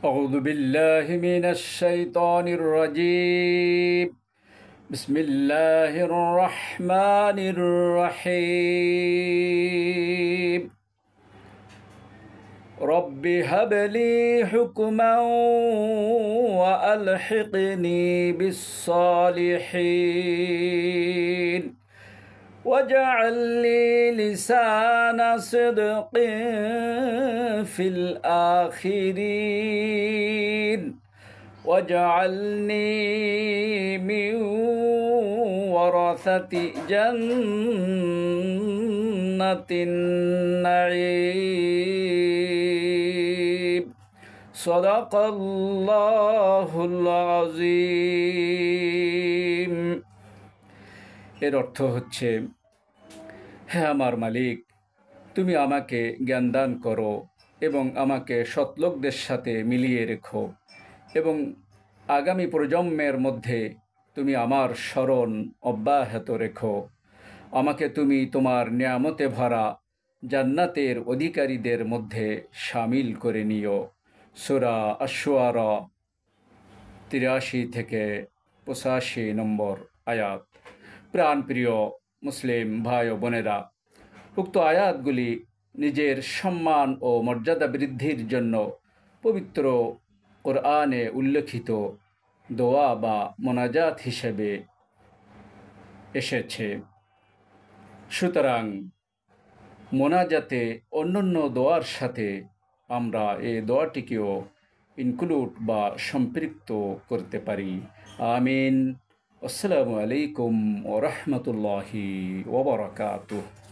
أعوذ بالله من الشيطان الرجيم بسم الله الرحمن الرحيم رب هب لي حكما وألحقني بالصالحين واجعل لي لسان صدق في الآخرين واجعلني من ورثة جنة النعيم صدق الله العظيم। এর অর্থ হচ্ছে, হে আমার মালিক, তুমি আমাকে জ্ঞান দান করো এবং আমাকে সৎলোকদের সাথে মিলিয়ে রেখো এবং আগামী প্রজন্মের মধ্যে তুমি আমার স্মরণ অব্যাহত রেখো। আমাকে তুমি তোমার নিয়ামতে ভরা জান্নাতের অধিকারীদের মধ্যে শামিল করে নিও। সূরা আশ-শুআরা ৮৩ থেকে ৮৫ নম্বর আয়াত। প্রাণপ্রিয় মুসলিম ভাই ও বোনেরা, উক্ত আয়াতগুলি নিজের সম্মান ও মর্যাদা বৃদ্ধির জন্য পবিত্র কোরআনে উল্লেখিত দোয়া বা মোনাজাত হিসেবে এসেছে। সুতরাং মোনাজাতে অন্যান্য দোয়ার সাথে আমরা এই দোয়াটিকেও ইনক্লুড বা সম্পৃক্ত করতে পারি। আমিন। আসসালামু আলাইকুম ওয়া রাহমাতুল্লাহি ওয়া বারাকাতুহু।